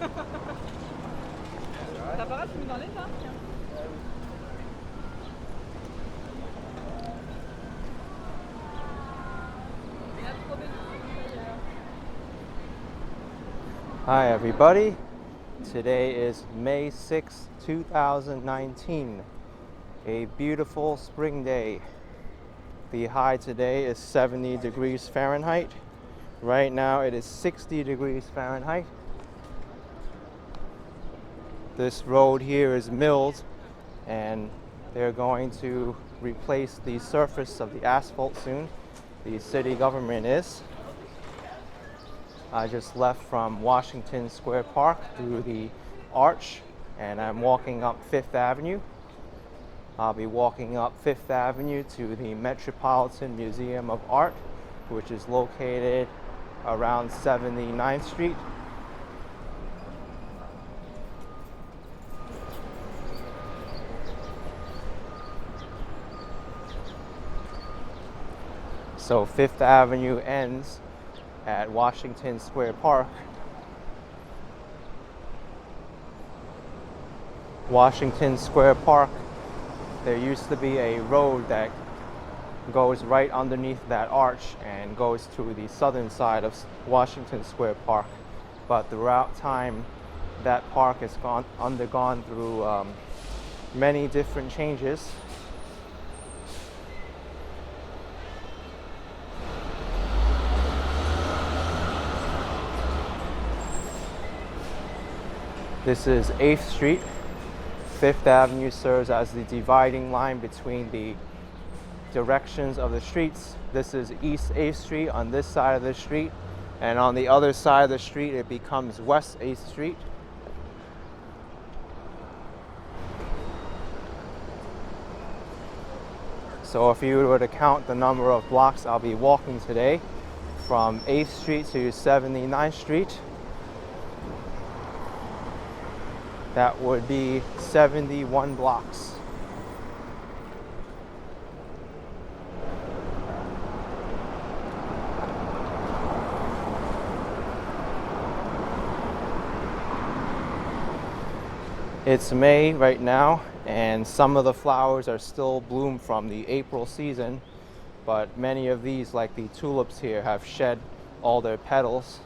T'as pas mis dans les là? Hi everybody, today is May 6, 2019, a beautiful spring day. The high today is 70 degrees Fahrenheit. Right now it is 60 degrees Fahrenheit. This road here is milled and they're going to replace the surface of the asphalt soon. The city government is. I just left from Washington Square Park through the Arch and I'm walking up 5th Avenue. I'll be walking up 5th Avenue to the Metropolitan Museum of Art, which is located around 79th Street. So 5th Avenue ends at Washington Square Park. Washington Square Park, there used to be a road that goes right underneath that arch and goes to the southern side of Washington Square Park. But throughout time, that park has undergone through many different changes. This is 8th Street. 5th Avenue serves as the dividing line between the directions of the streets. This is East 8th Street on this side of the street, and on the other side of the street it becomes West 8th Street. So if you were to count the number of blocks I'll be walking today, from 8th Street to 79th Street, that would be 71 blocks. It's May right now, and some of the flowers are still bloom from the April season, but many of these, like the tulips here, have shed all their petals.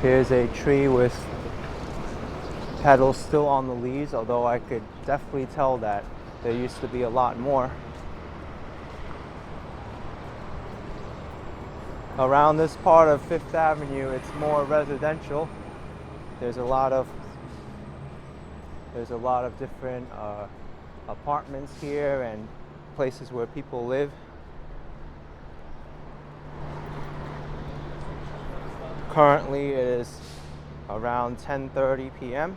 Here's a tree with petals still on the leaves, although I could definitely tell that there used to be a lot more. Around this part of 5th Avenue, it's more residential. There's a lot of different apartments here and places where people live. Currently it is around 10:30 p.m.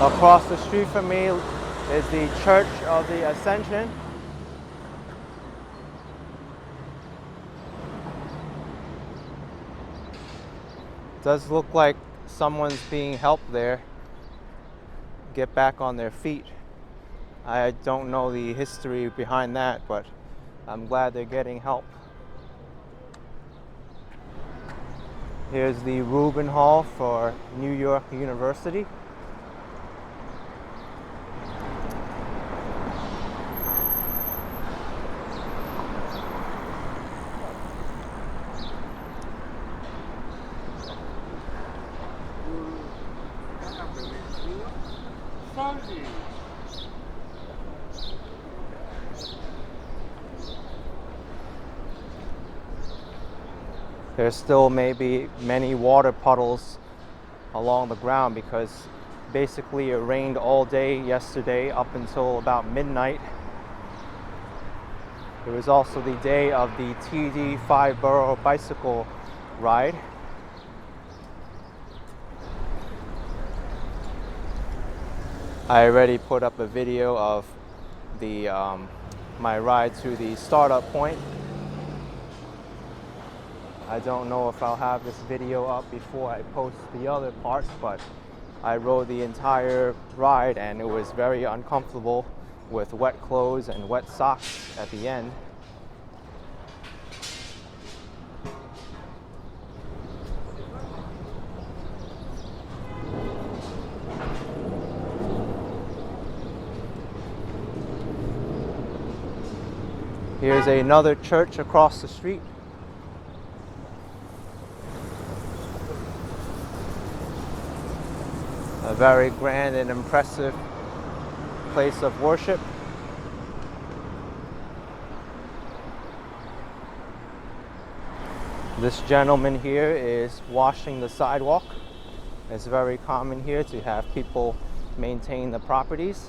Across the street from me is the Church of the Ascension. Does look like someone's being helped there get back on their feet. I don't know the history behind that, but I'm glad they're getting help. Here's the Rubin Hall for New York University. There's still maybe many water puddles along the ground because basically it rained all day yesterday up until about midnight. It was also the day of the TD 5-borough bicycle ride. I already put up a video of the my ride to the startup point. I don't know if I'll have this video up before I post the other parts, but I rode the entire ride and it was very uncomfortable with wet clothes and wet socks at the end. Here's another church across the street. A very grand and impressive place of worship. This gentleman here is washing the sidewalk. It's very common here to have people maintain the properties,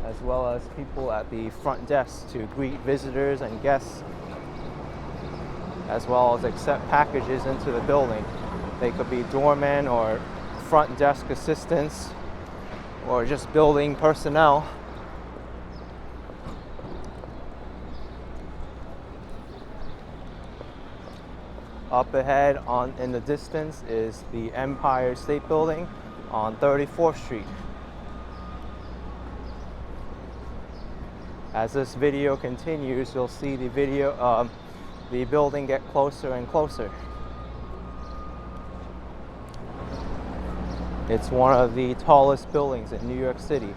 as well as people at the front desk to greet visitors and guests, as well as accept packages into the building. They could be doormen or front desk assistants or just building personnel. Up ahead in the distance is the Empire State Building on 34th Street. As this video continues, you'll see the building get closer and closer. It's one of the tallest buildings in New York City.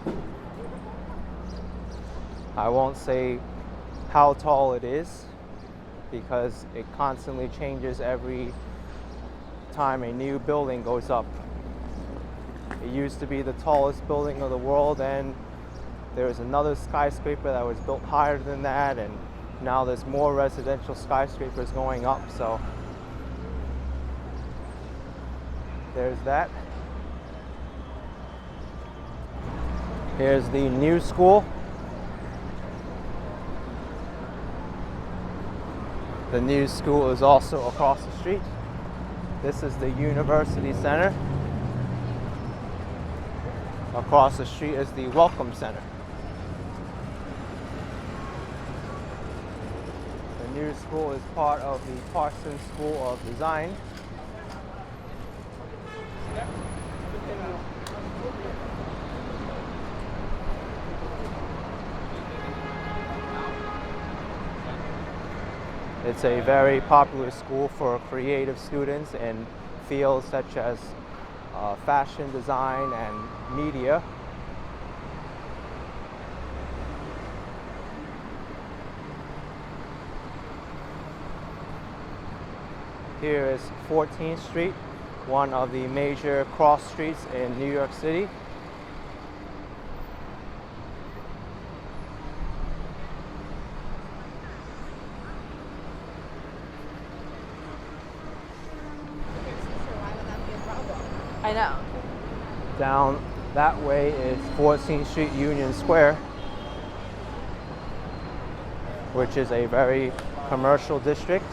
I won't say how tall it is because it constantly changes every time a new building goes up. It used to be the tallest building of the world, and there was another skyscraper that was built higher than that, and now there's more residential skyscrapers going up, so there's that. Here's the new school. The new school is also across the street. This is the University Center. Across the street is the Welcome Center. The new school is part of the Parsons School of Design. It's a very popular school for creative students in fields such as fashion design and media. Here is 14th Street, one of the major cross streets in New York City. I know. Down that way is 14th Street Union Square, which is a very commercial district.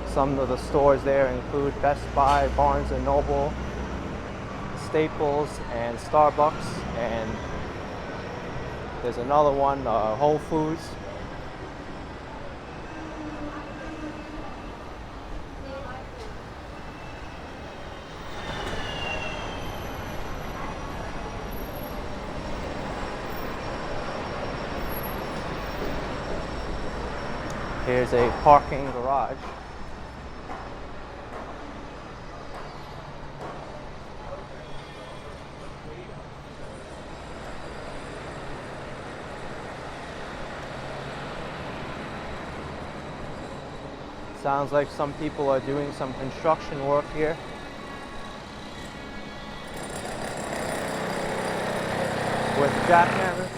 Some of the stores there include Best Buy, Barnes & Noble, Staples, and Starbucks, and there's another one, Whole Foods. Here's a parking garage. Sounds like some people are doing some construction work here. With jackhammers.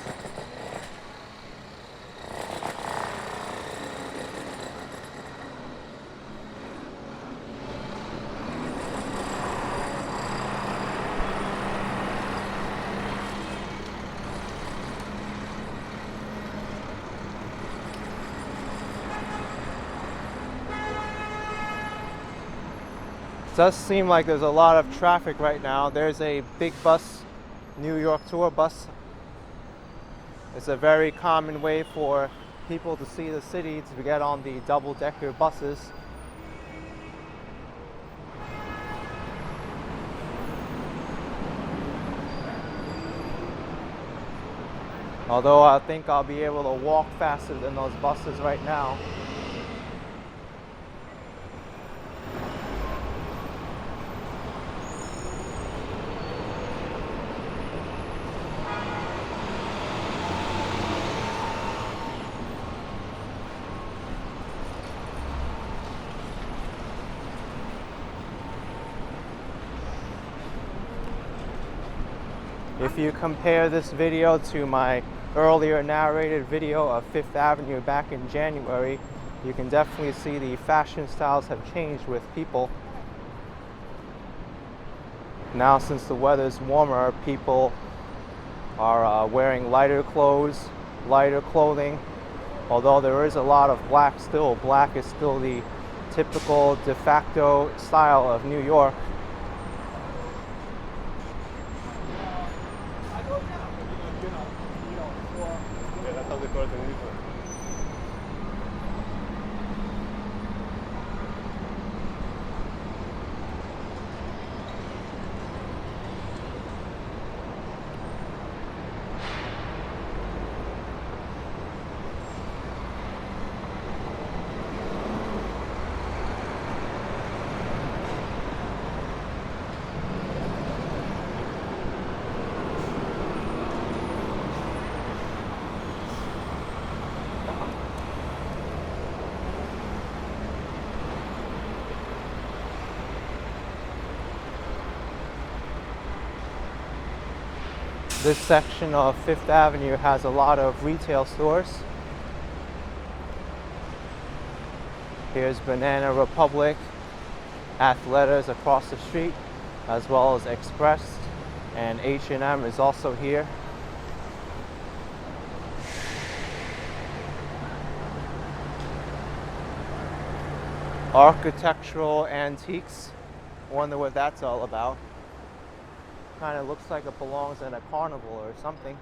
It does seem like there's a lot of traffic right now. There's a big bus, New York tour bus. It's a very common way for people to see the city to get on the double-decker buses. Although I think I'll be able to walk faster than those buses right now. If you compare this video to my earlier narrated video of Fifth Avenue back in January, you can definitely see the fashion styles have changed with people. Now, since the weather's warmer, people are wearing lighter clothes, lighter clothing. Although there is a lot of black still. Black is still the typical de facto style of New York. This section of Fifth Avenue has a lot of retail stores. Here's Banana Republic, Athleta's across the street, as well as Express, and H&M is also here. Architectural antiques. Wonder what that's all about. Kind of looks like it belongs in a carnival or something.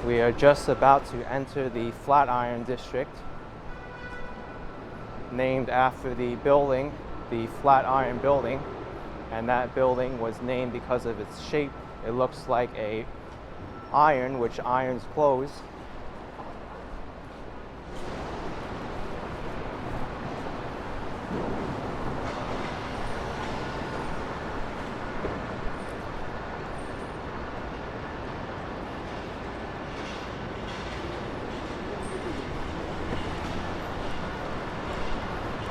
We are just about to enter the Flatiron District, named after the building, the Flatiron Building, and that building was named because of its shape. It looks like a iron, which irons clothes.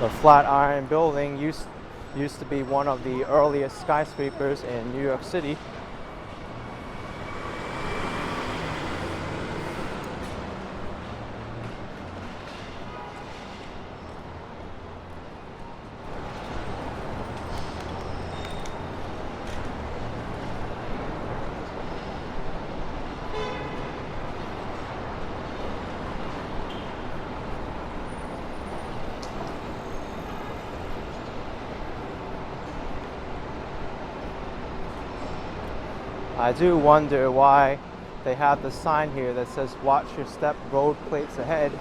The Flatiron Building used to be one of the earliest skyscrapers in New York City. I do wonder why they have the sign here that says "Watch your step, road plates ahead"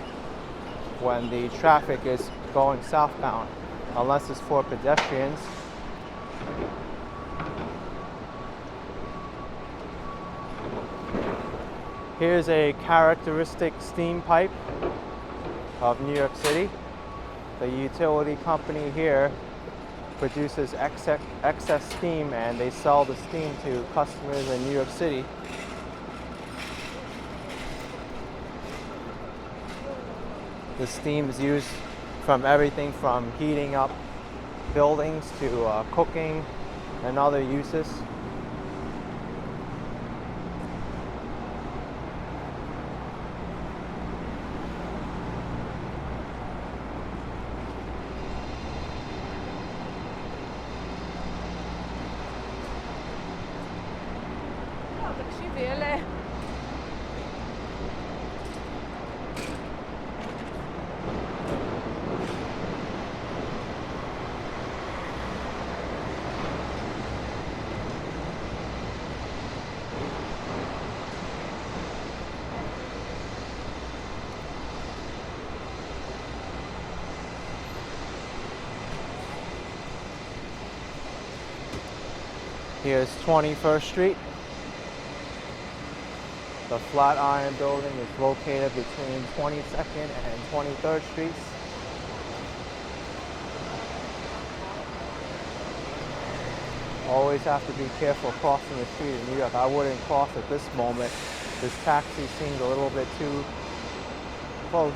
when the traffic is going southbound, unless it's for pedestrians. Here's a characteristic steam pipe of New York City. The utility company here produces excess steam, and they sell the steam to customers in New York City. The steam is used from everything from heating up buildings to cooking and other uses. תקשיבי, אלה... Here's 21st Street. The Flatiron Building is located between 22nd and 23rd Streets. Always have to be careful crossing the street in New York. I wouldn't cross at this moment. This taxi seemed a little bit too close.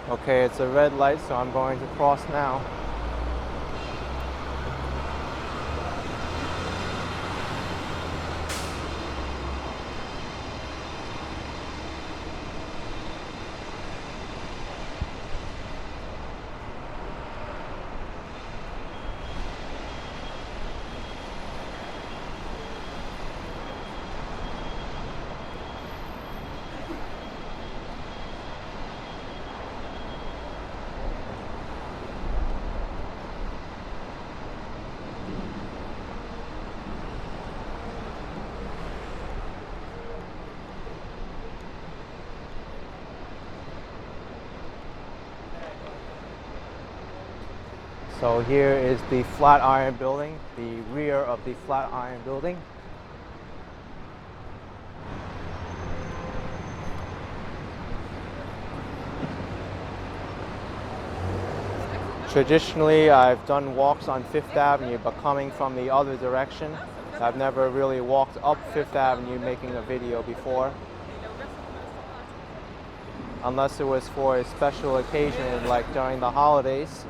Okay, it's a red light, so I'm going to cross now. So here is the Flatiron Building, the rear of the Flatiron Building. Traditionally, I've done walks on Fifth Avenue, but coming from the other direction, I've never really walked up Fifth Avenue making a video before. Unless it was for a special occasion, like during the holidays.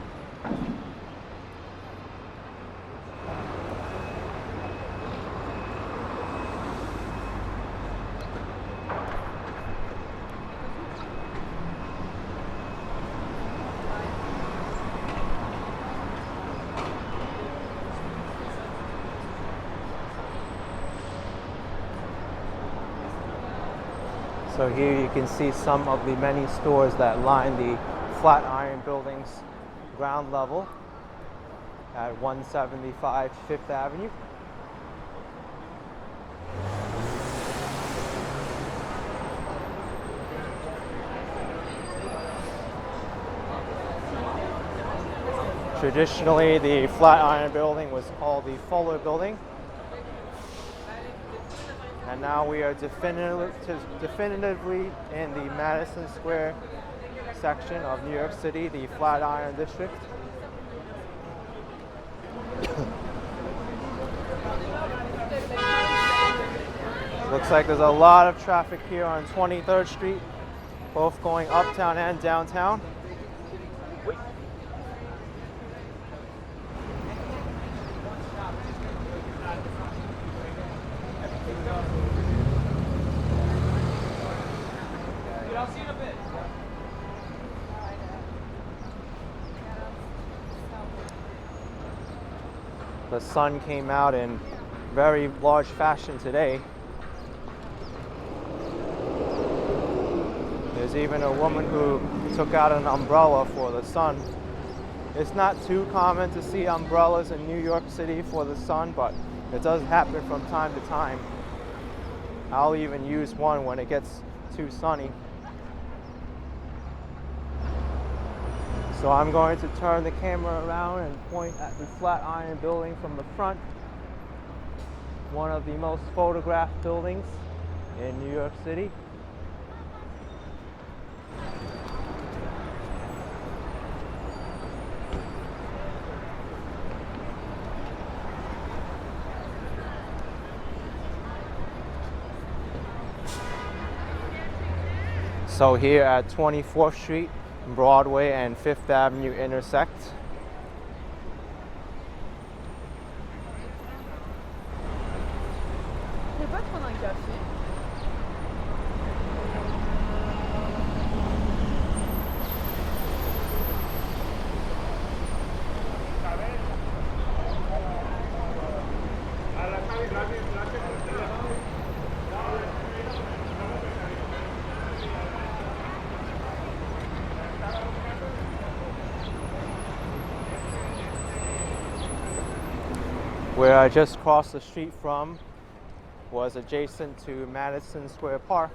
So here you can see some of the many stores that line the Flatiron Building's ground level at 175 Fifth Avenue. Traditionally, the Flatiron Building was called the Fuller Building. And now we are definitively in the Madison Square section of New York City, the Flatiron District. Looks like there's a lot of traffic here on 23rd Street, both going uptown and downtown. The sun came out in very large fashion today. There's even a woman who took out an umbrella for the sun. It's not too common to see umbrellas in New York City for the sun, but it does happen from time to time. I'll even use one when it gets too sunny. So I'm going to turn the camera around and point at the Flatiron Building from the front. One of the most photographed buildings in New York City. So here at 24th Street, Broadway and 5th Avenue intersect. Je vais pas prendre un café. Where I just crossed the street from was adjacent to Madison Square Park.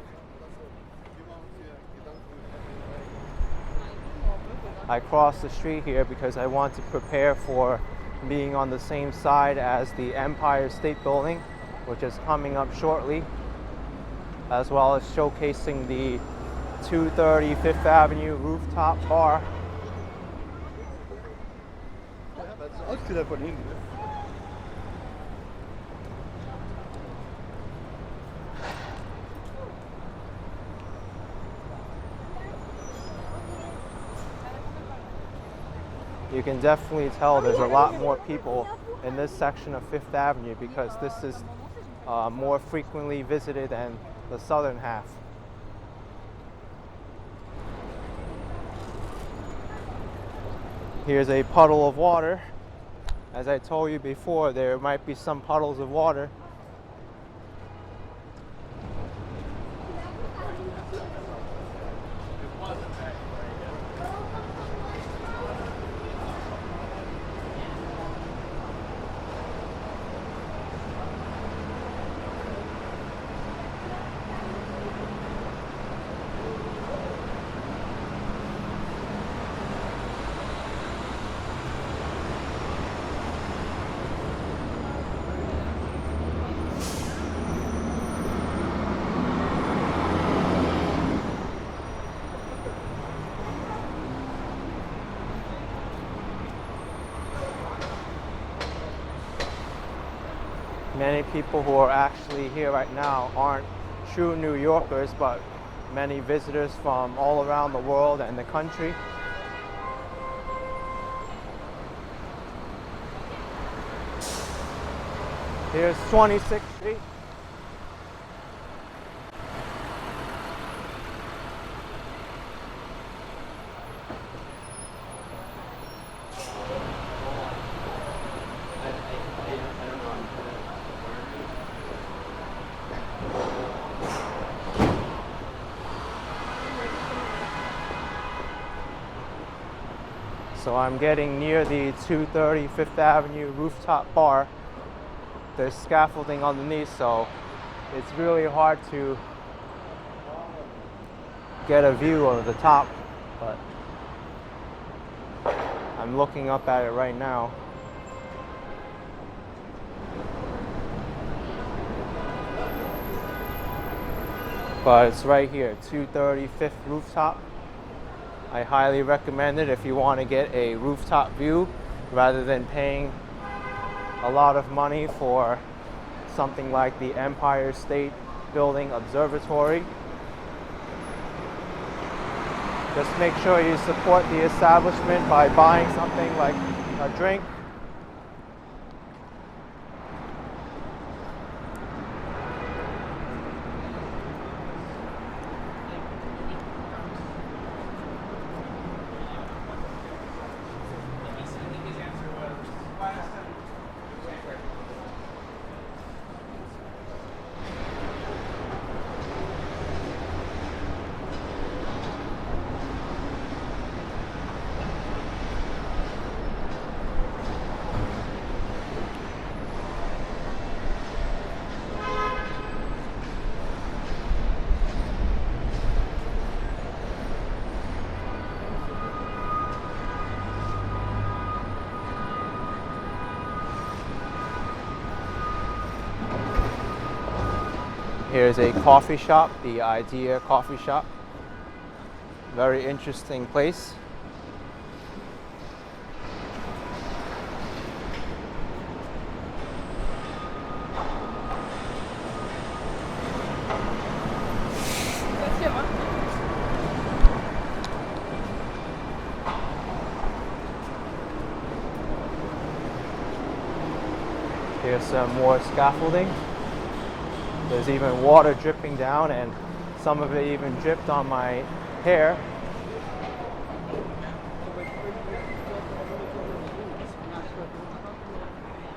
I crossed the street here because I want to prepare for being on the same side as the Empire State Building, which is coming up shortly, as well as showcasing the 230 5th Avenue rooftop bar. You can definitely tell there's a lot more people in this section of 5th Avenue because this is more frequently visited than the southern half. Here's a puddle of water. As I told you before, there might be some puddles of water. Many people who are actually here right now aren't true New Yorkers, but many visitors from all around the world and the country. Here's 26th Street. So I'm getting near the 230 5th Avenue rooftop bar. There's scaffolding underneath, so it's really hard to get a view of the top, but I'm looking up at it right now. But it's right here, 230 5th rooftop. I highly recommend it if you want to get a rooftop view rather than paying a lot of money for something like the Empire State Building Observatory. Just make sure you support the establishment by buying something like a drink. Here's a coffee shop, the Idea Coffee Shop. Very interesting place. Here's some more scaffolding. There's even water dripping down, and some of it even dripped on my hair.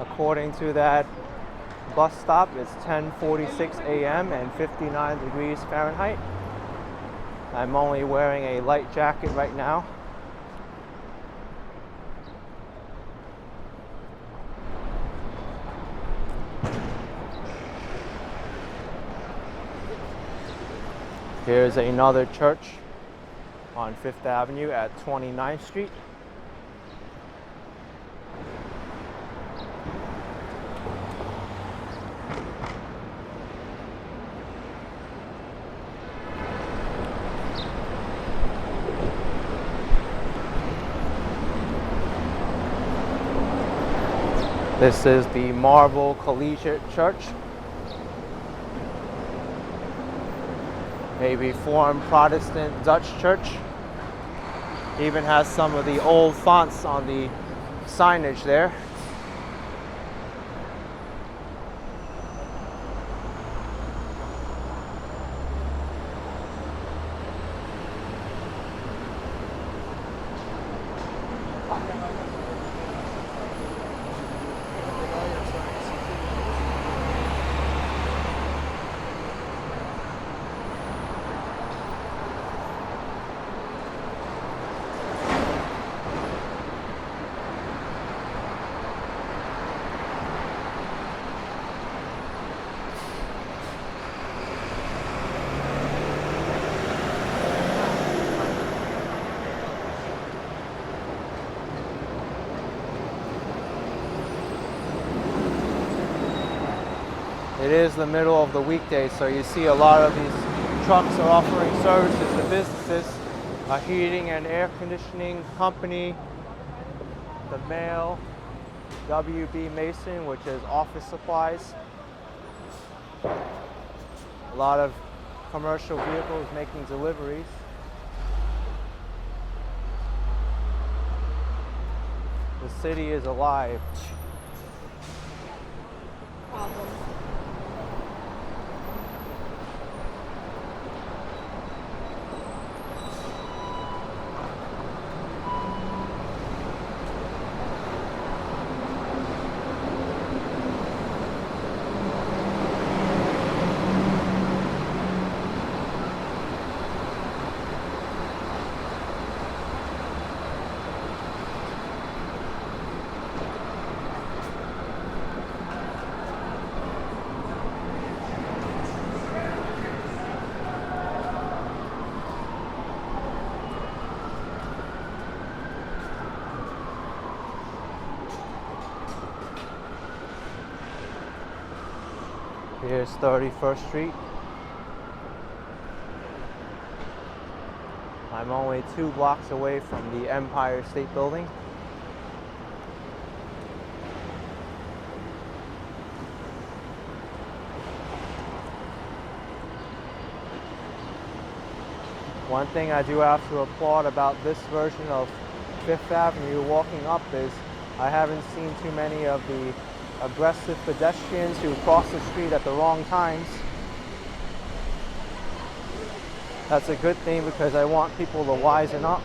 According to that bus stop, it's 10:46 a.m. and 59 degrees Fahrenheit. I'm only wearing a light jacket right now. Here's another church on 5th Avenue at 29th Street. This is the Marble Collegiate Church. A Reformed Protestant Dutch church. Even has some of the old fonts on the signage there. It is the middle of the weekday, so you see a lot of these trucks are offering services to businesses. A heating and air conditioning company, the mail, WB Mason, which is office supplies. A lot of commercial vehicles making deliveries. The city is alive. Here's 31st Street. I'm only 2 blocks away from the Empire State Building. One thing I do have to applaud about this version of 5th Avenue walking up is I haven't seen too many of the aggressive pedestrians who cross the street at the wrong times. That's a good thing because I want people to wisen up.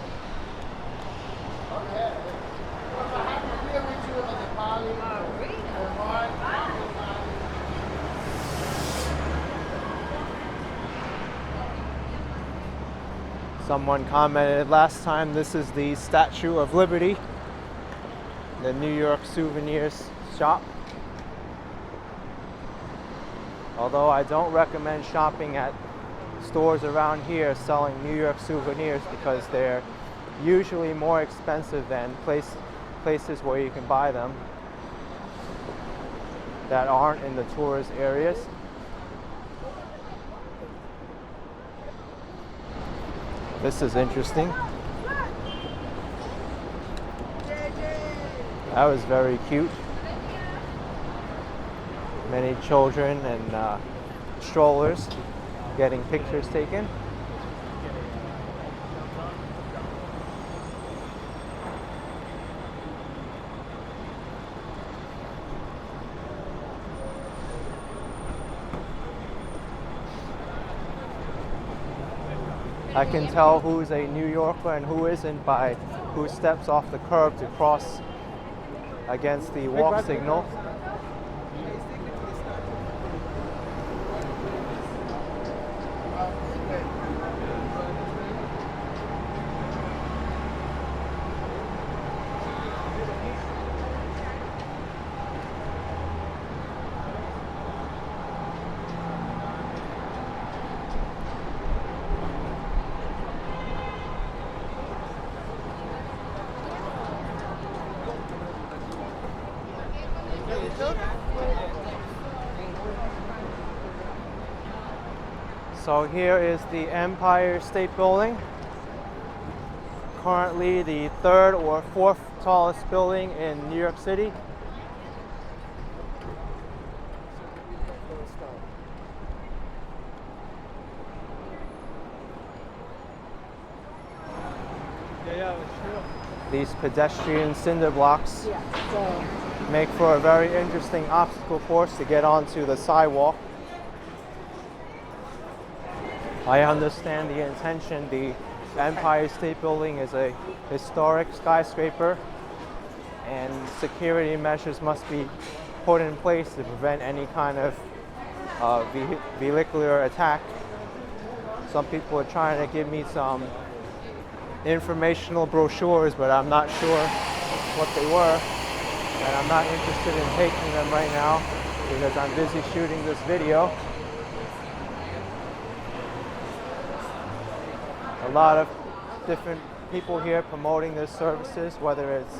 Someone commented last time, this is the Statue of Liberty, the New York souvenirs shop. Although I don't recommend shopping at stores around here selling New York souvenirs because they're usually more expensive than places where you can buy them that aren't in the tourist areas. This is interesting. That was very cute. Many children and strollers getting pictures taken. I can tell who's a New Yorker and who isn't by who steps off the curb to cross against the walk signal. So here is the Empire State Building, currently the third or fourth tallest building in New York City. These pedestrian cinder blocks make for a very interesting obstacle course to get onto the sidewalk. I understand the intention. The Empire State Building is a historic skyscraper, and security measures must be put in place to prevent any kind of vehicular attack. Some people are trying to give me some informational brochures, but I'm not sure what they were, and I'm not interested in taking them right now because I'm busy shooting this video. A lot of different people here promoting their services, whether it's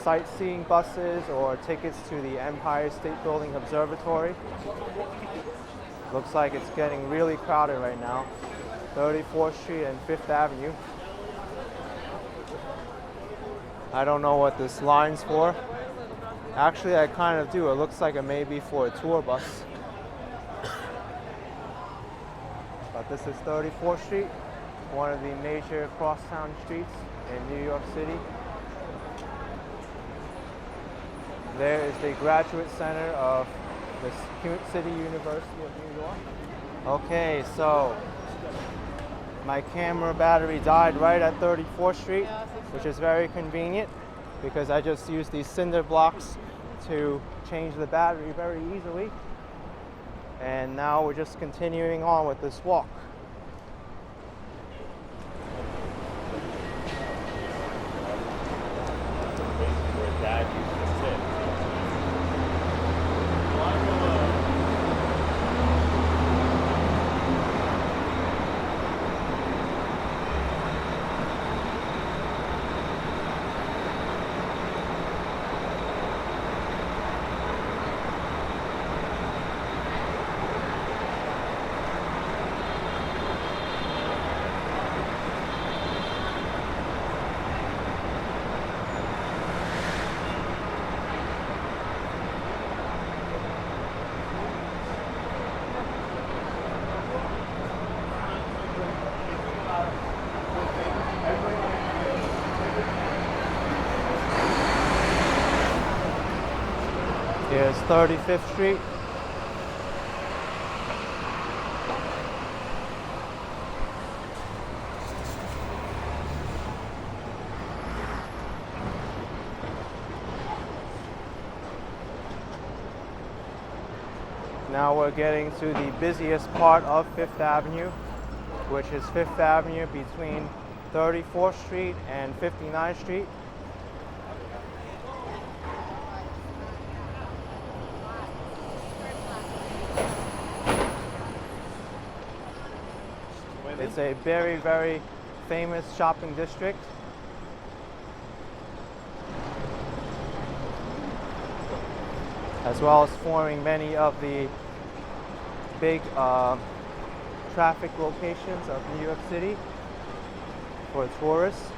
sightseeing buses or tickets to the Empire State Building Observatory. Looks like it's getting really crowded right now. 34th Street and 5th Avenue. I don't know what this line's for. Actually, I kind of do. It looks like it may be for a tour bus. But this is 34th Street, one of the major crosstown streets in New York City. There is the Graduate Center of the City University of New York. Okay, so my camera battery died right at 34th Street, which is very convenient because I just used these cinder blocks to change the battery very easily. And now we're just continuing on with this walk. Here's 35th Street. Now we're getting to the busiest part of 5th Avenue, which is 5th Avenue between 34th Street and 59th Street. It's a very, very famous shopping district. As well as forming many of the big traffic locations of New York City for tourists.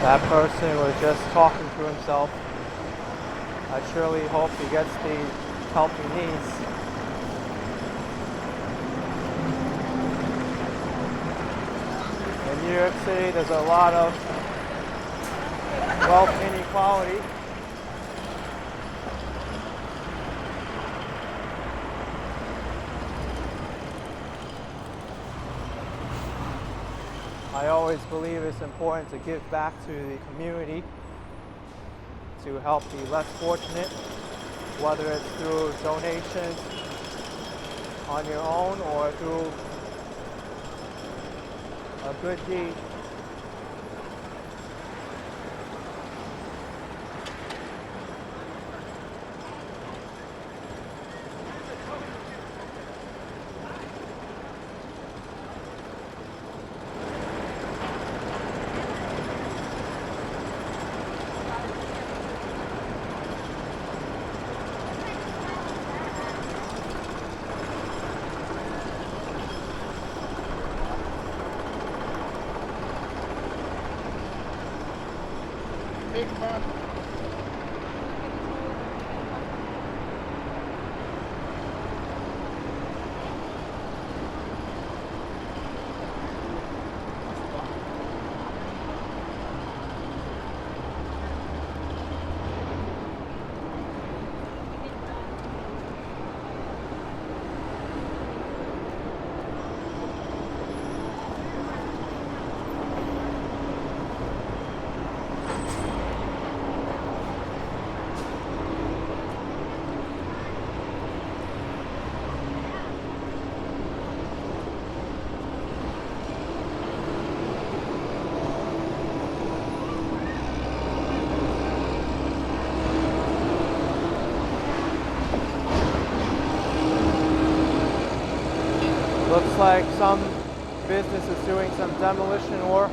That person was just talking to himself. I surely hope he gets the help he needs. In New York City, there's a lot of wealth inequality. I always believe it's important to give back to the community to help the less fortunate, whether it's through donations on your own or through a good deed. Looks like some business is doing some demolition work.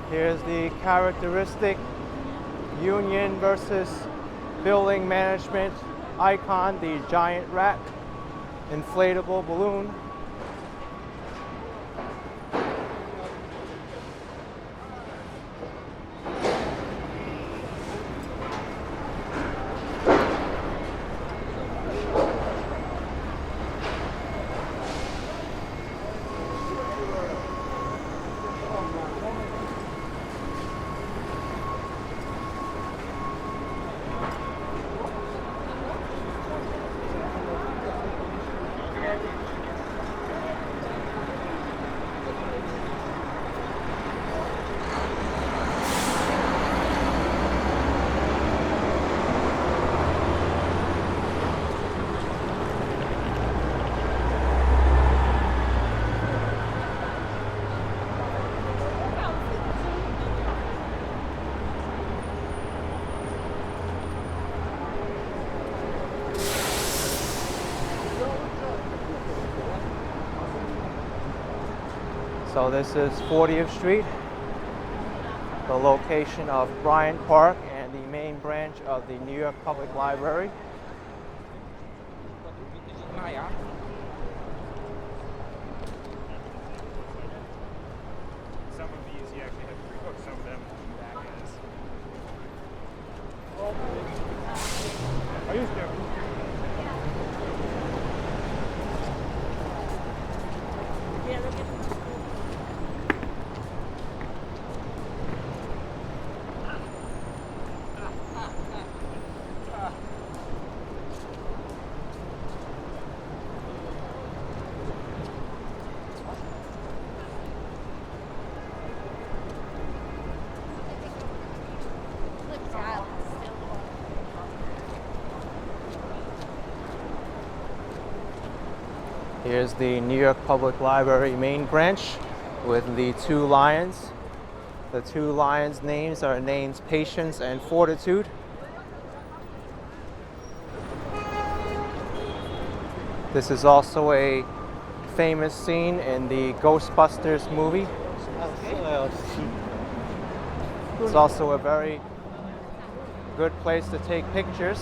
Here's the characteristic union versus building management icon, the giant rat inflatable balloon. So this is 40th Street, the location of Bryant Park and the main branch of the New York Public Library. Some of these you actually have to pre-book, some of them back as. I used to. Here's the New York Public Library main branch with the two lions. The two lions' names are named Patience and Fortitude. This is also a famous scene in the Ghostbusters movie. It's also a very good place to take pictures.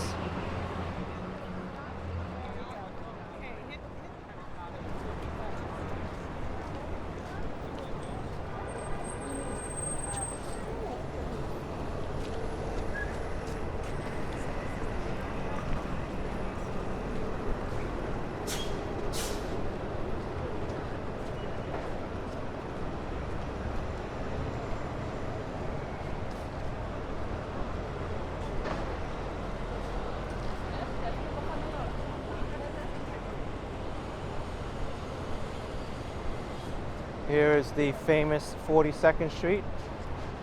Here is the famous 42nd Street.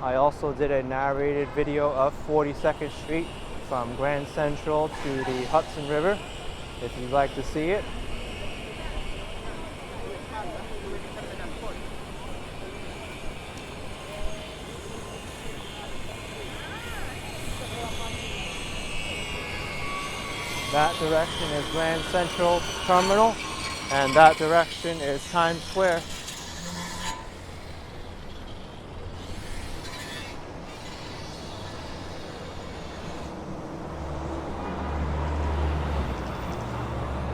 I also did a narrated video of 42nd Street from Grand Central to the Hudson River, if you'd like to see it. That direction is Grand Central Terminal, and that direction is Times Square.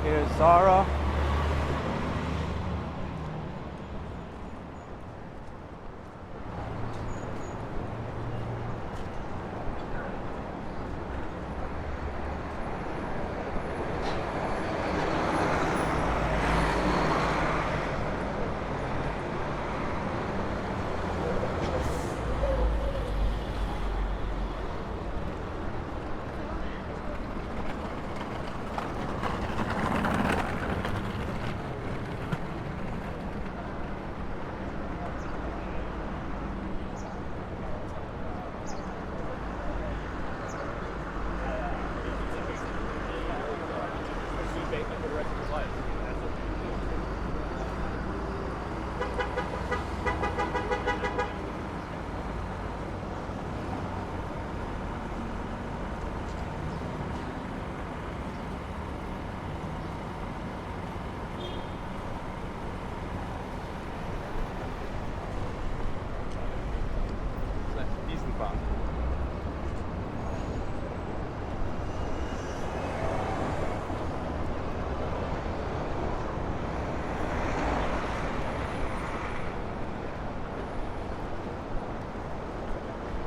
Here's Zara.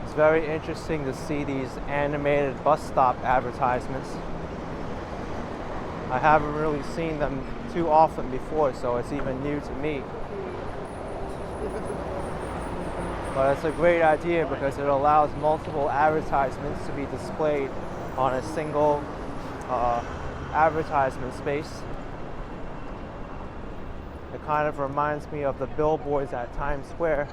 It's very interesting to see these animated bus stop advertisements. I haven't really seen them too often before, so it's even new to me. But it's a great idea because it allows multiple advertisements to be displayed on a single advertisement space. It kind of reminds me of the billboards at Times Square.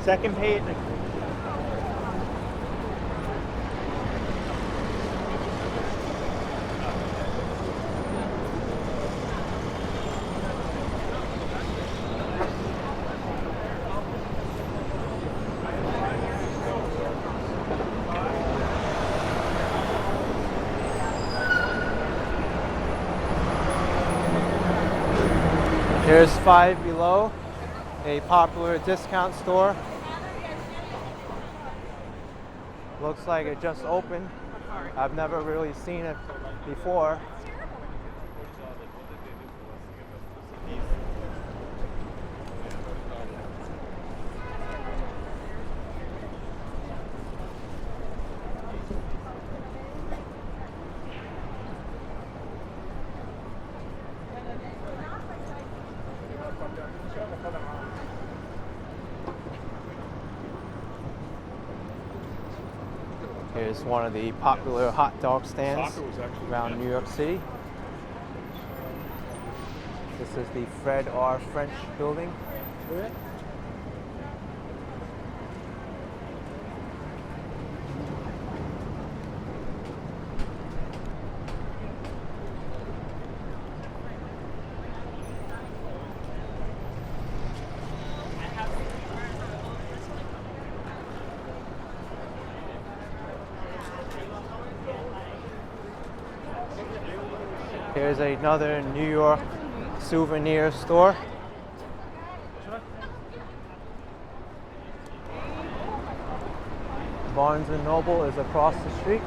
Second page. Here's Five Below, a popular discount store. Looks like it just opened. I've never really seen it before. Here's one of the popular hot dog stands Soccer was actually around New York City. This is the ⁴ French building. Here's another New York souvenir store. Barnes & Noble is across the street.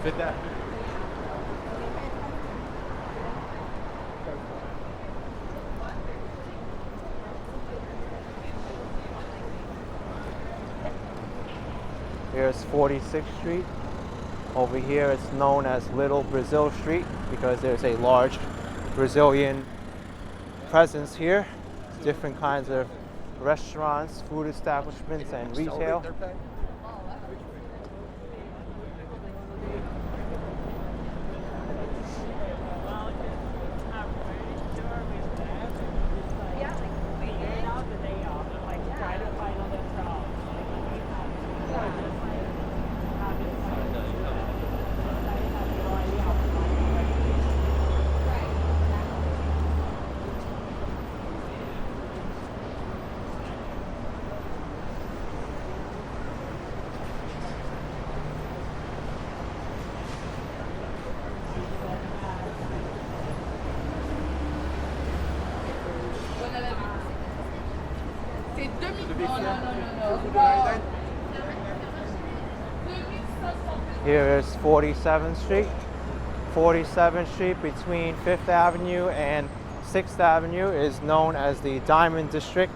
Fit that. Here's 46th Street. Over here it's known as Little Brazil Street because there's a large Brazilian presence here. Different kinds of restaurants, food establishments, and retail. Here is 47th Street. 47th Street between 5th Avenue and 6th Avenue is known as the Diamond District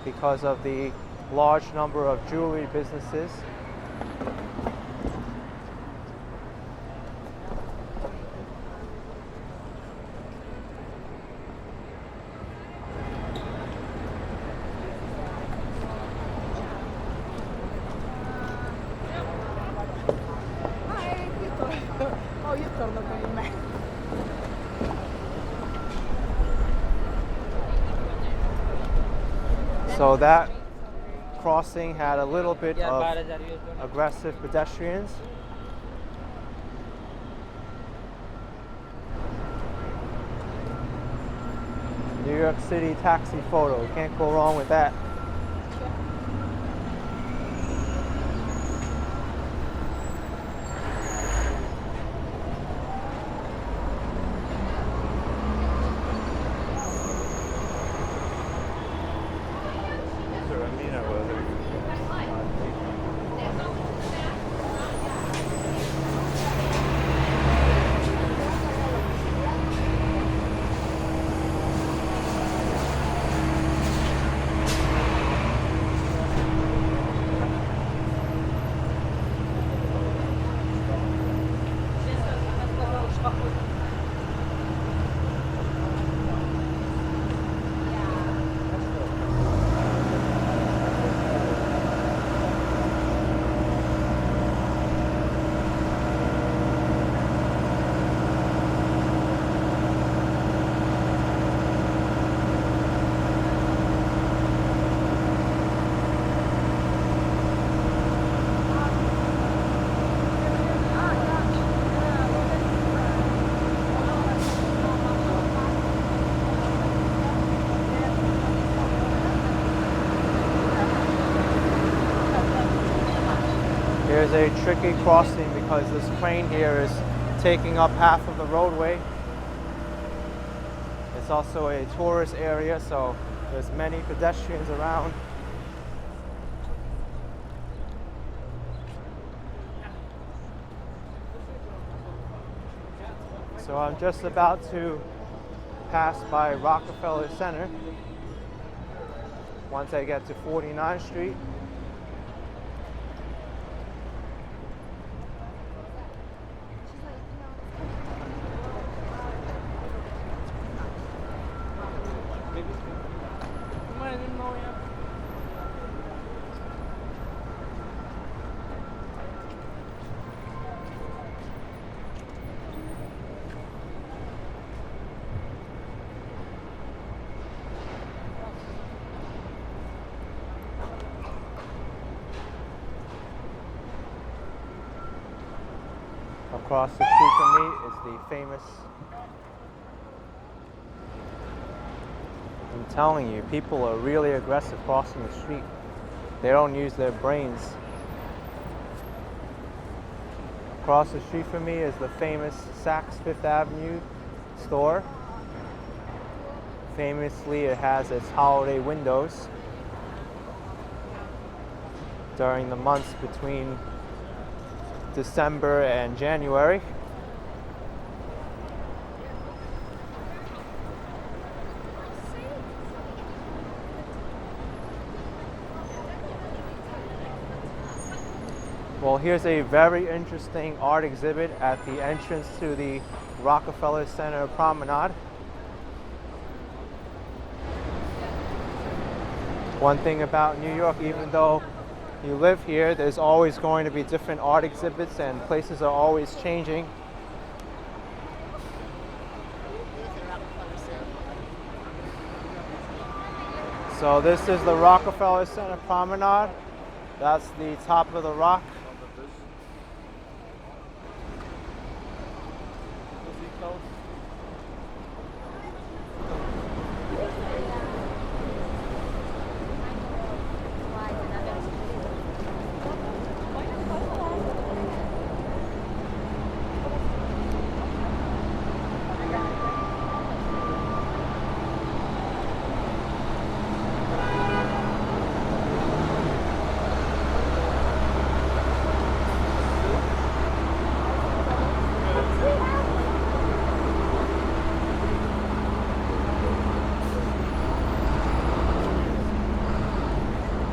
because of the large number of jewelry businesses. So that crossing had a little bit of aggressive pedestrians. New York City taxi photo, can't go wrong with that. Here's a tricky crossing because this crane here is taking up half of the roadway. It's also a tourist area, so there's many pedestrians around. So I'm just about to pass by Rockefeller Center. Once I get to 49th Street. Across the street from me is the famous, I'm telling you, people are really aggressive crossing the street. They don't use their brains. Across the street from me is the famous Saks Fifth Avenue store. Famously, it has its holiday windows during the months between December and January. Well, here's a very interesting art exhibit at the entrance to the Rockefeller Center Promenade. One thing about New York, even though you live here, there's always going to be different art exhibits and places are always changing. So this is the Rockefeller Center Promenade. That's the top of the rock.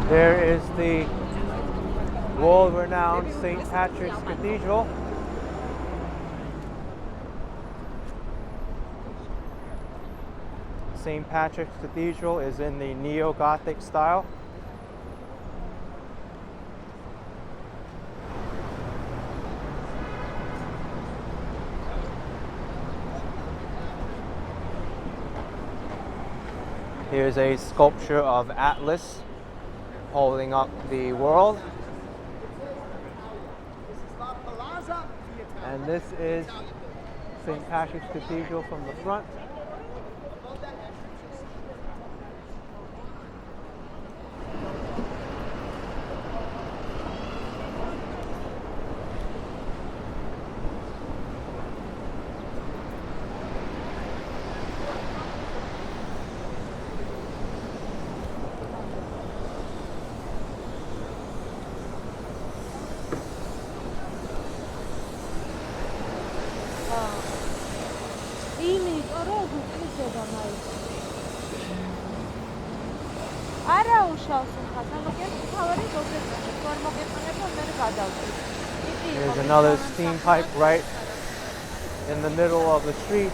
There is the world-renowned St. Patrick's Cathedral. St. Patrick's Cathedral is in the neo-Gothic style. Here's a sculpture of Atlas holding up the world. And this is St. Patrick's Cathedral from the front. There's another steam pipe right in the middle of the street.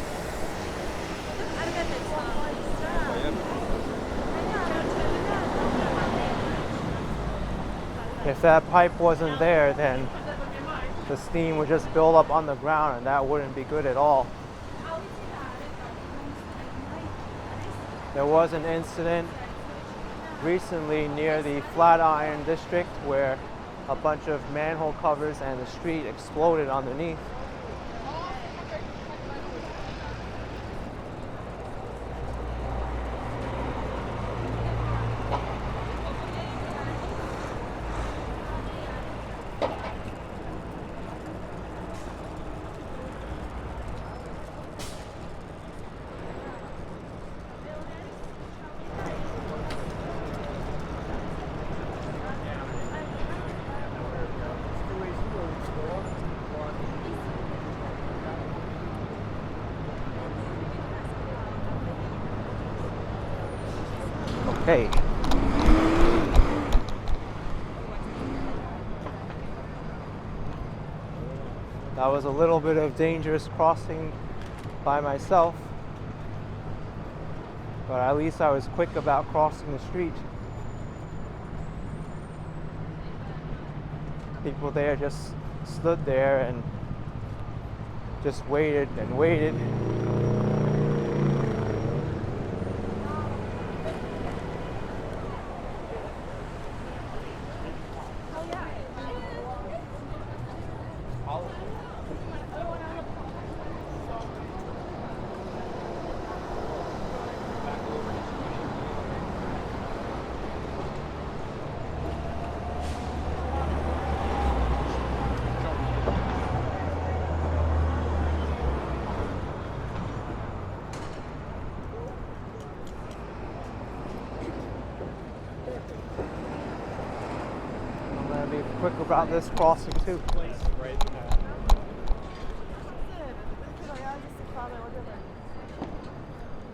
If that pipe wasn't there, then the steam would just build up on the ground and that wouldn't be good at all. There was an incident recently near the Flatiron District where a bunch of manhole covers and the street exploded underneath. Okay. That was a little bit of dangerous crossing by myself, but at least I was quick about crossing the street. People there just stood there and just waited and waited. about this crossing too. Place right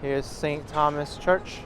Here's St. Thomas Church.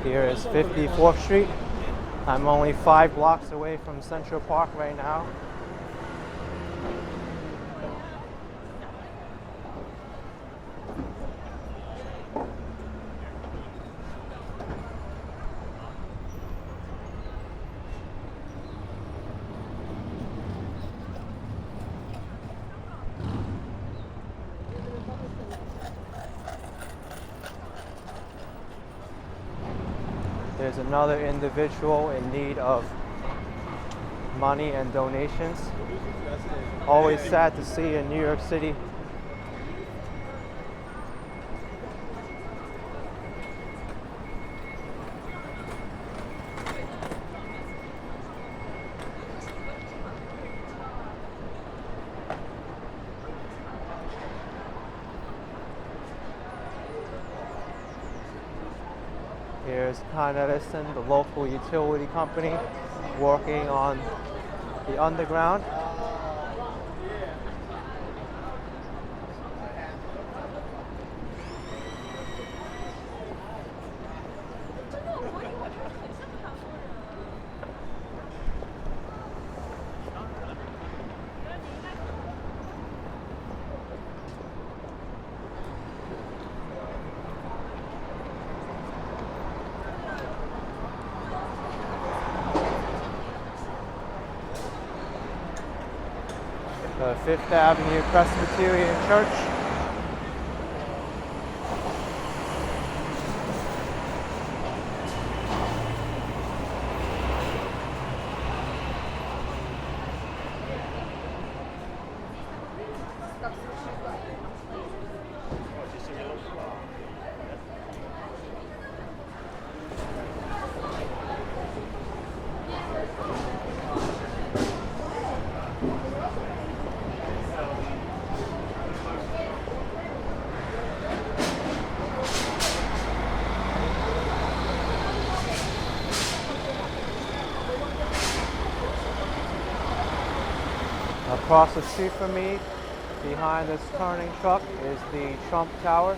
Here is 54th Street. I'm only 5 blocks away from Central Park right now. There's another individual in need of money and donations. Always sad to see in New York City. Here's Con Edison, the local utility company, working on the underground. The Fifth Avenue Presbyterian Church. Across the street from me, behind this turning truck, is the Trump Tower.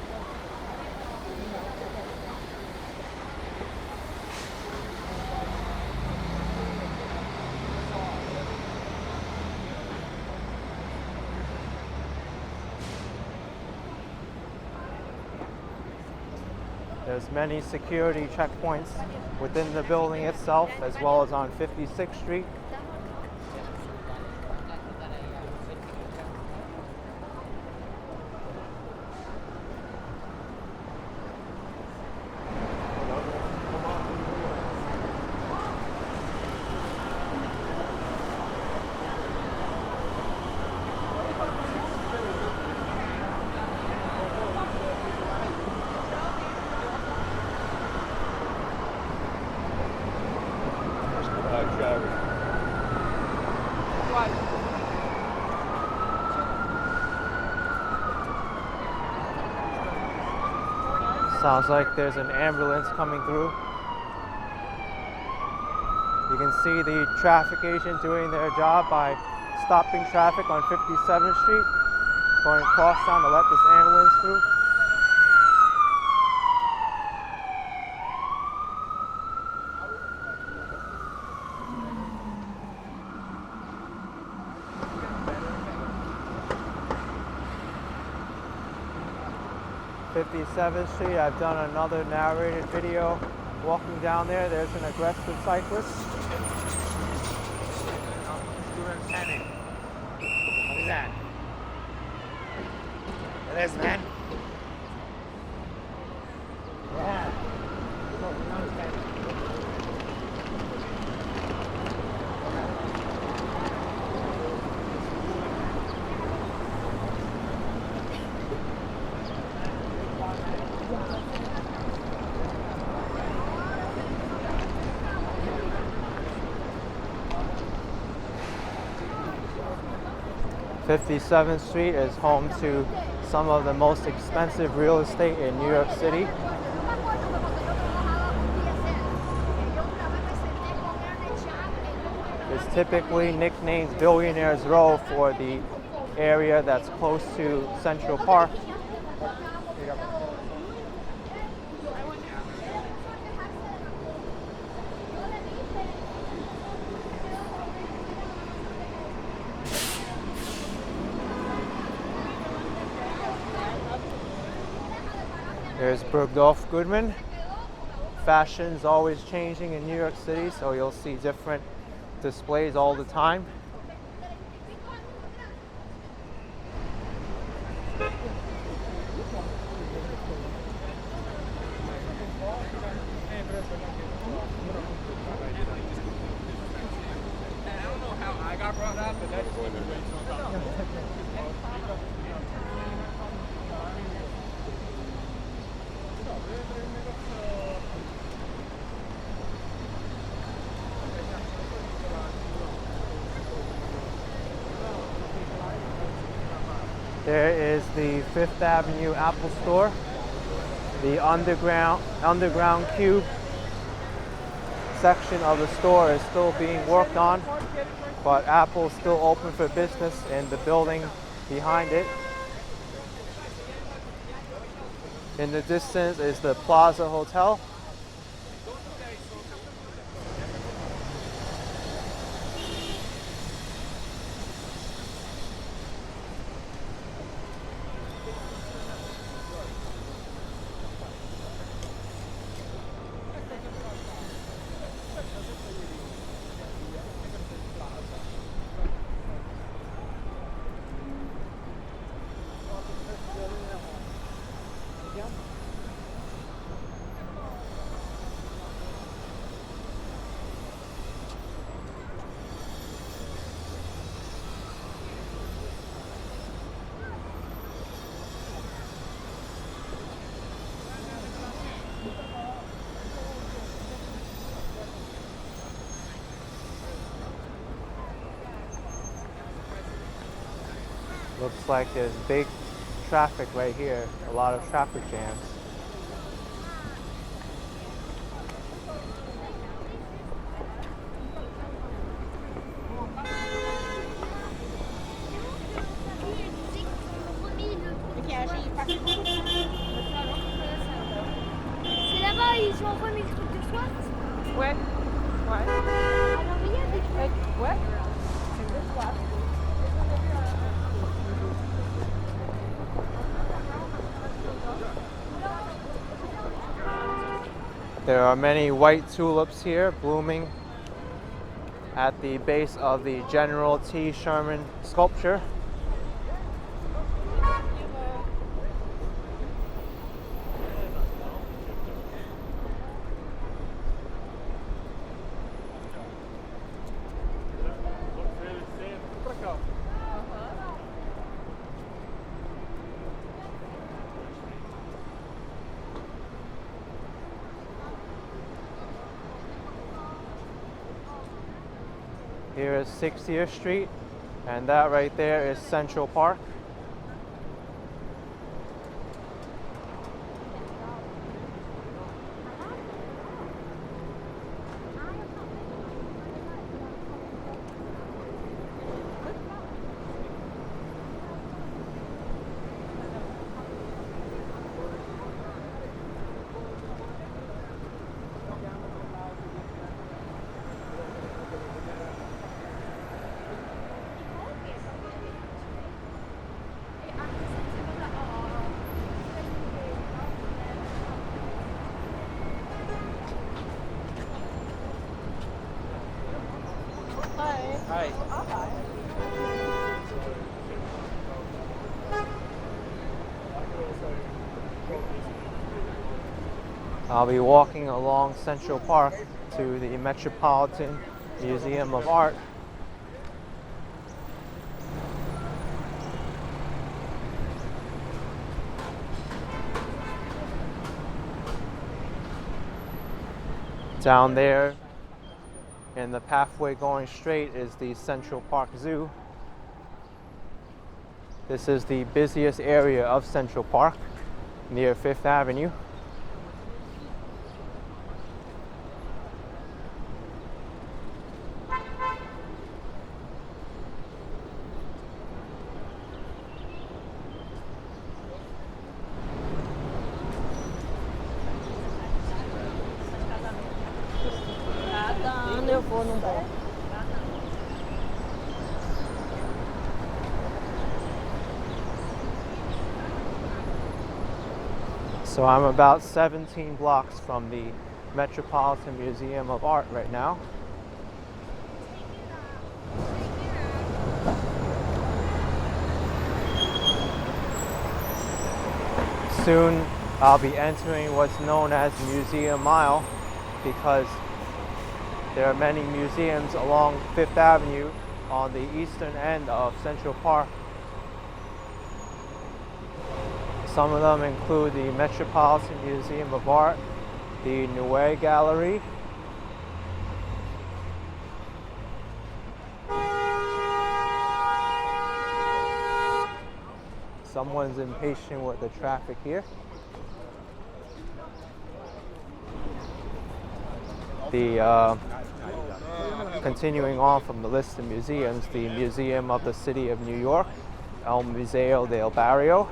There's many security checkpoints within the building itself, as well as on 56th Street. Sounds like there's an ambulance coming through. You can see the traffic agent doing their job by stopping traffic on 57th Street, going across town to let this ambulance through. Street. I've done another narrated video walking down there. There's an aggressive cyclist. What is that? It is, man. Yeah. 57th Street is home to some of the most expensive real estate in New York City. It's typically nicknamed Billionaire's Row for the area that's close to Central Park. There's Bergdorf Goodman. Fashion's always changing in New York City, so you'll see different displays all the time. There is the Fifth Avenue Apple Store. The underground cube section of the store is still being worked on, but Apple's still open for business in the building behind it. In the distance is the Plaza Hotel. Looks like there's big traffic right here, a lot of traffic jams. C'est là-bas, ils ont remis le truc de soir. Ouais. Ouais. Alors, il y a des trucs. Ouais. C'est le soir. There are many white tulips here blooming at the base of the General T. Sherman sculpture. Here is 60th Street, and that right there is Central Park. Hi. I'll be walking along Central Park to the Metropolitan Museum of Art. Down there, in the pathway going straight, is the Central Park Zoo. This is the busiest area of Central Park, near 5th Avenue. Eu vou, não vou. So I'm about 17 blocks from the Metropolitan Museum of Art right now. Soon I'll be entering what's known as Museum Mile because there are many museums along 5th Avenue on the eastern end of Central Park. Some of them include the Metropolitan Museum of Art, the ⁴ Gallery, someone's impatient with the traffic here. Continuing on from the list of museums, the Museum of the City of New York, El Museo del Barrio.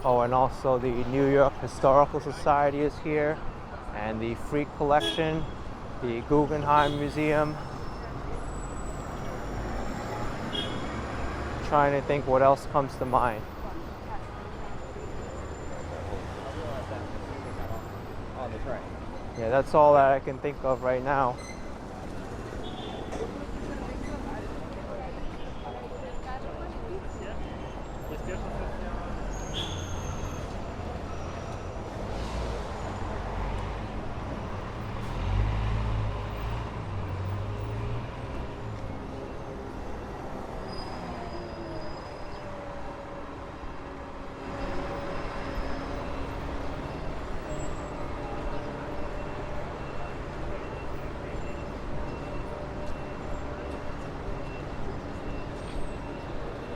Oh, and also the New York Historical Society is here, and the Freak Collection, the Guggenheim Museum. Trying to think what else comes to mind. On the train. Yeah, that's all that I can think of right now.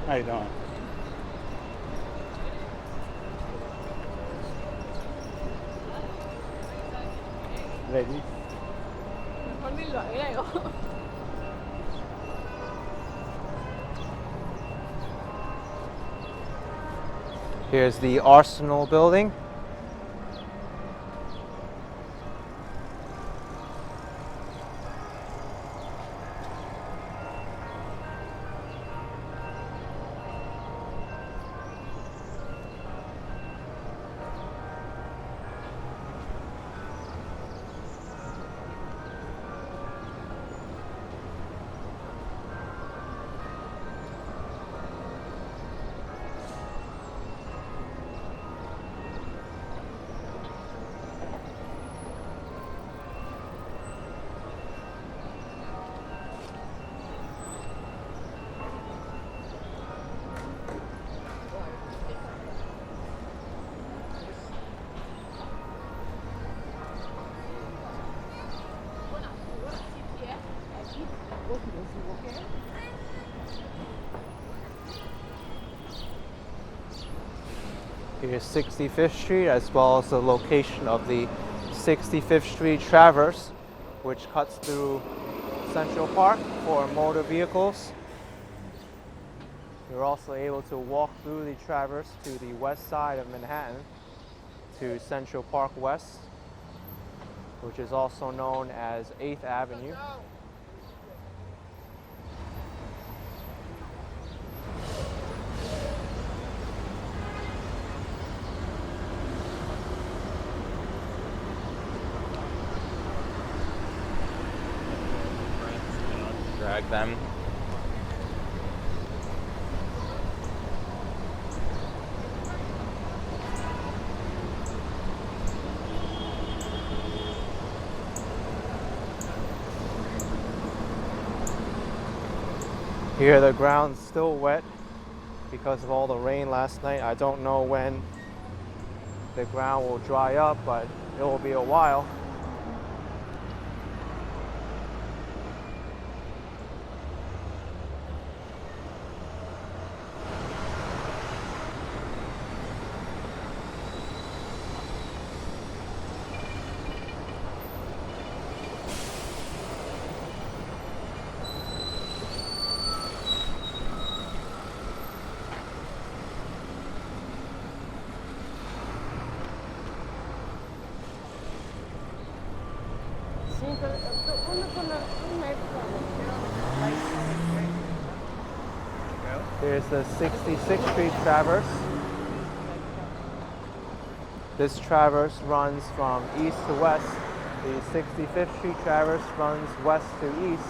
How you doing? Ladies? Mejor ni lo agrego. Here's the Arsenal building. Here's 65th Street, as well as the location of the 65th Street Traverse, which cuts through Central Park for motor vehicles. You're also able to walk through the Traverse to the west side of Manhattan, to Central Park West, which is also known as 8th Avenue. Drag them. Here the ground's still wet because of all the rain last night. I don't know when the ground will dry up, but it will be a while. Sim, quando é Here's the 66th Street Traverse. This traverse runs from east to west. The 65th Street Traverse runs west to east.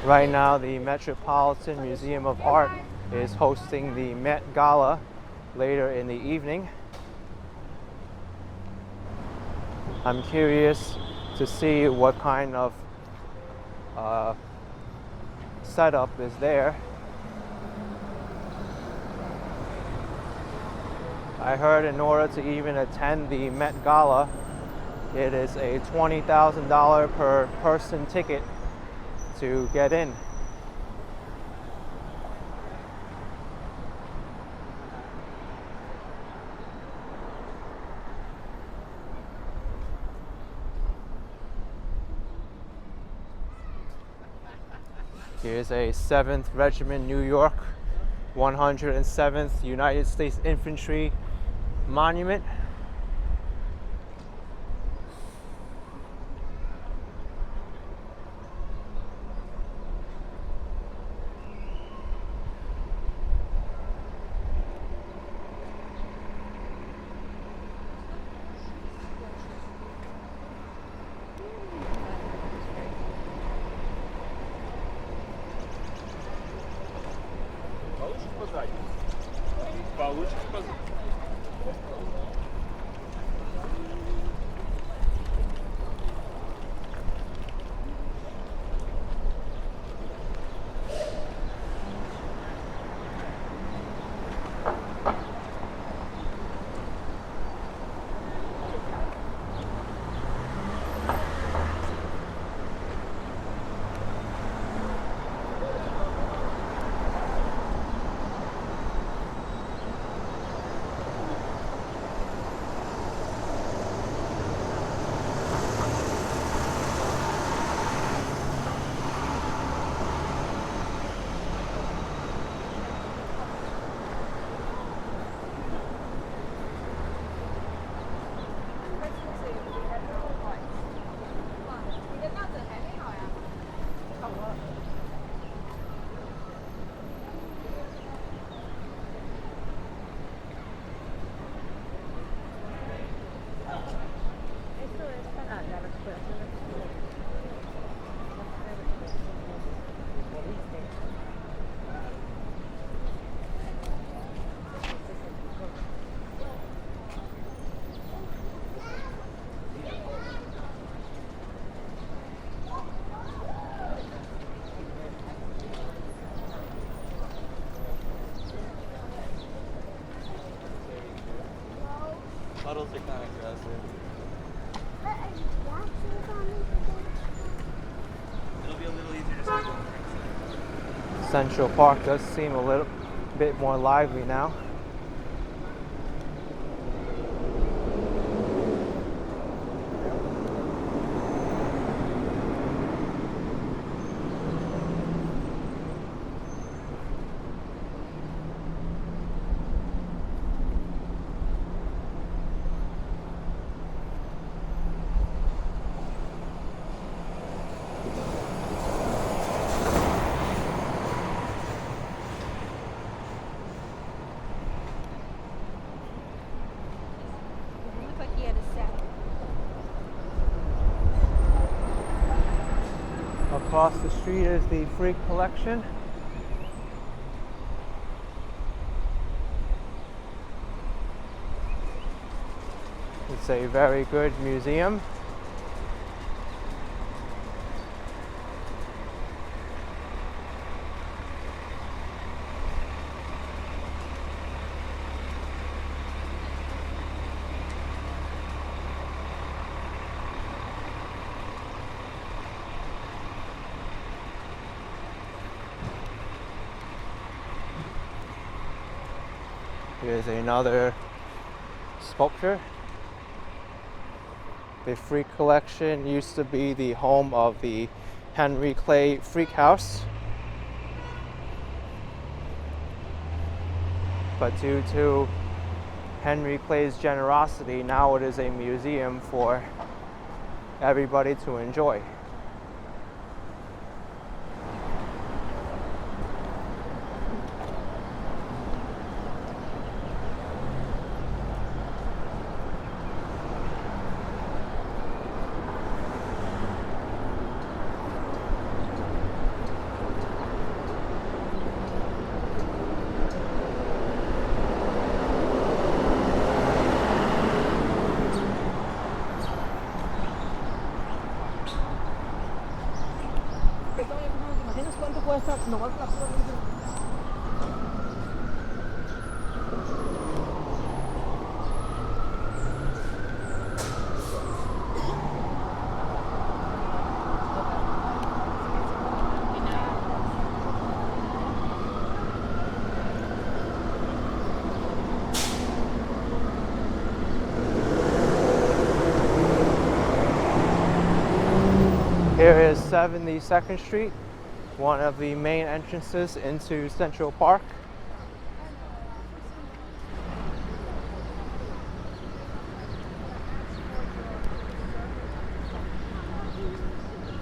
Right now, the Metropolitan Museum of Art is hosting the Met Gala later in the evening. I'm curious to see what kind of setup is there. I heard in order to even attend the Met Gala, it is a $20,000 per person ticket to get in. Here's a 7th Regiment New York 107th United States Infantry monument. Puddles are kind of aggressive. It'll be a little easier to see. Central Park does seem a little bit more lively now. Across the street is the Frick collection. It's a very good museum. Here's another sculpture. The Frick collection used to be the home of the Henry Clay Frick House, but due to Henry Clay's generosity, now it is a museum for everybody to enjoy. Here is 72nd Street, one of the main entrances into Central Park.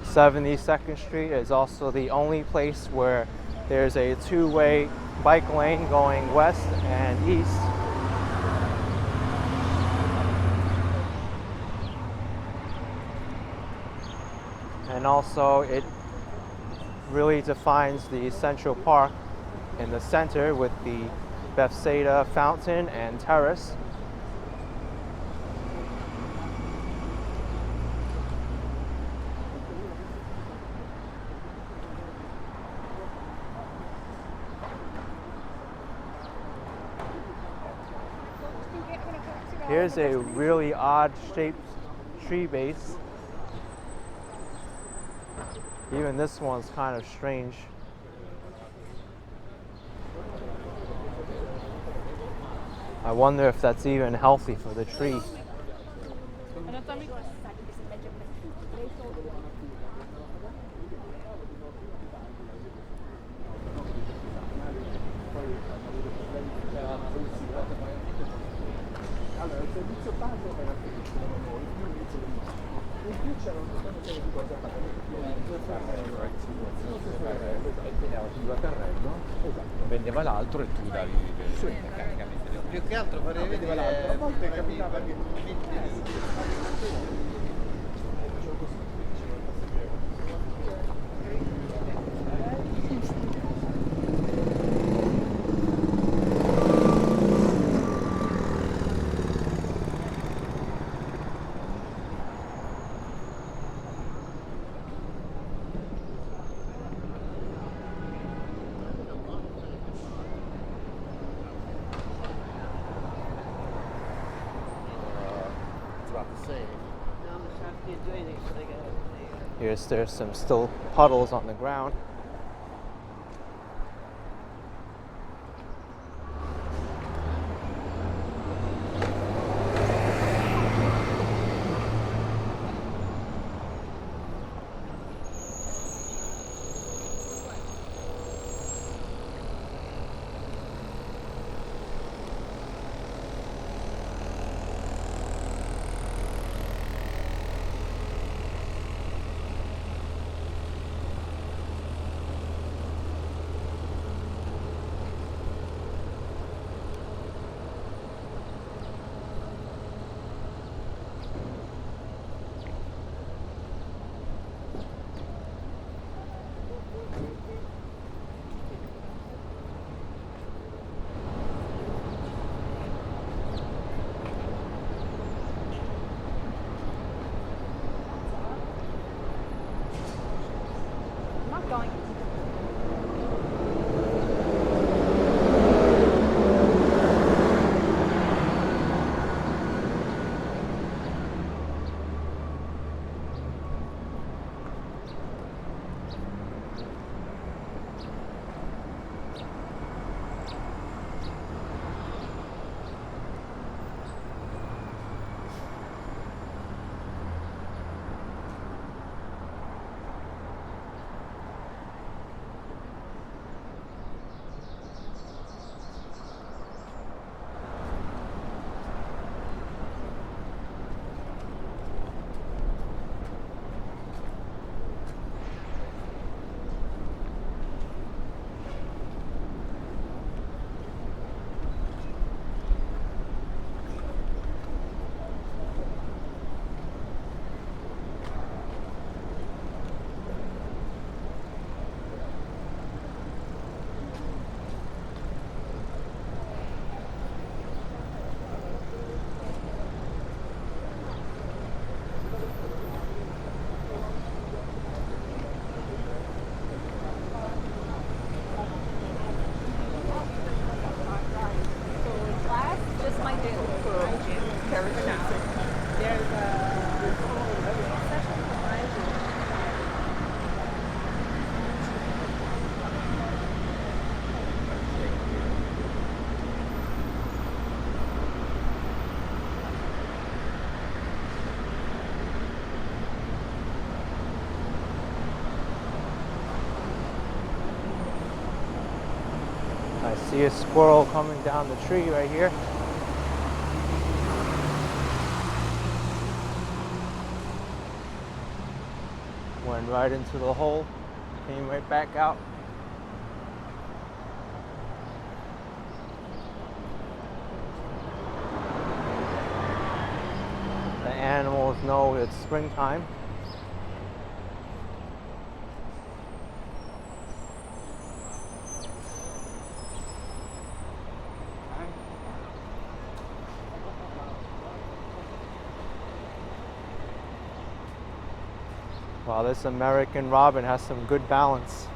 ⁴ Street is also the only place where there's a two-way bike lane going west and east. And also it really defines the Central Park in the center with the Bethsaida Fountain and Terrace. Here's a really odd shaped tree base. Even this one's kind of strange. I wonder if that's even healthy for the tree. Vendeva l'altro e tu davi meccanicamente. Più che altro farei vedere l'altro, a volte capiva che There's some still puddles on the ground. See a squirrel coming down the tree right here. Went right into the hole, came right back out. The animals know it's springtime. Wow, this American robin has some good balance.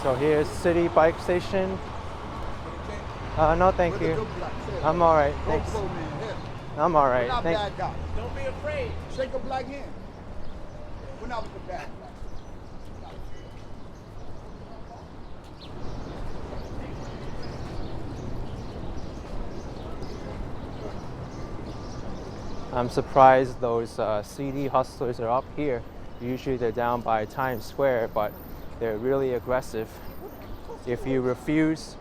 So here's City Bike Station. No, thank you. I'm all right. Thanks. I'm all right. Thanks. Don't be afraid. Shake a black hand. We're not with the bad guy. I'm surprised those CD hustlers are up here. Usually they're down by Times Square, but they're really aggressive. If you refuse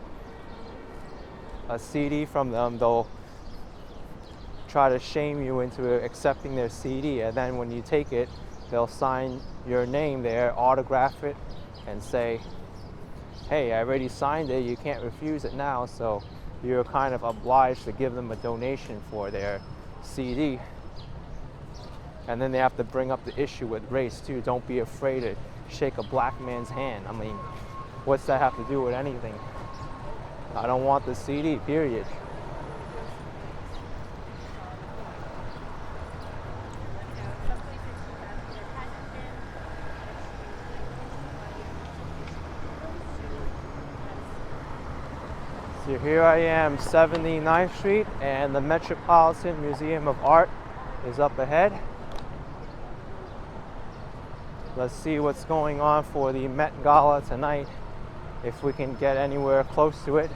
a CD from them, they'll try to shame you into accepting their CD, and then when you take it, they'll sign your name there, autograph it, and say, hey, I already signed it, you can't refuse it now, so you're kind of obliged to give them a donation for their CD. And then they have to bring up the issue with race too. Don't be afraid to shake a black man's hand. I mean, what's that have to do with anything? I don't want the CD, period. So here I am, 79th Street, and the Metropolitan Museum of Art is up ahead. Let's see what's going on for the Met Gala tonight, if we can get anywhere close to it.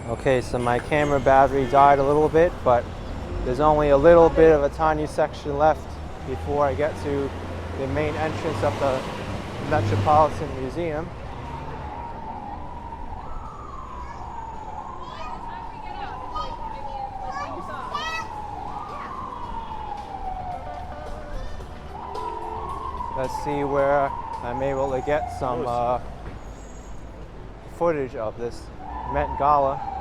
Okay, so my camera battery died a little bit, but there's only a little bit of a tiny section left before I get to the main entrance of the Metropolitan Museum. Let's see where I'm able to get some footage of this Met Gala.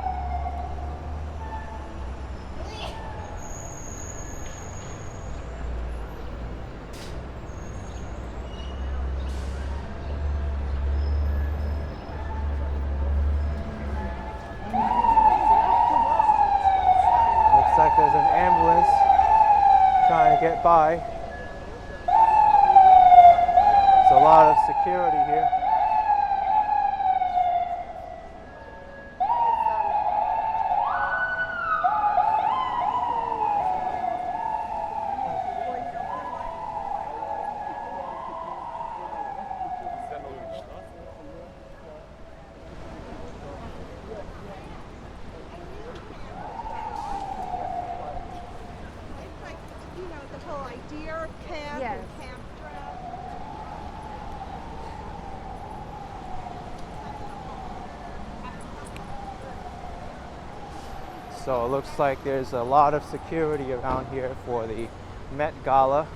Looks like there's an ambulance trying to get by. There's a lot of security here. So it looks like there's a lot of security around here for the Met Gala.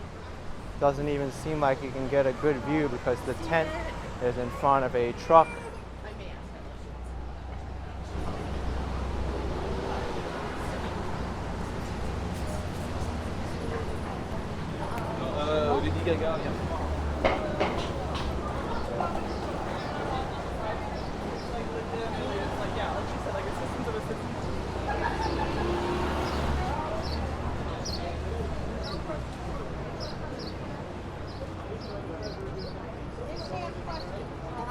Doesn't even seem like you can get a good view because the tent is in front of a truck.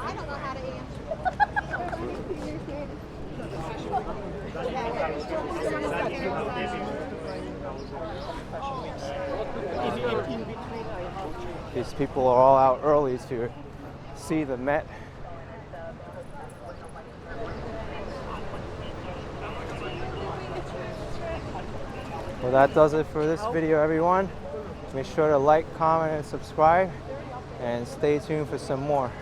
I don't know how to answer. These people are all out early to see the Met. Well, that does it for this video, everyone. Make sure to like, comment, and subscribe, and stay tuned for some more.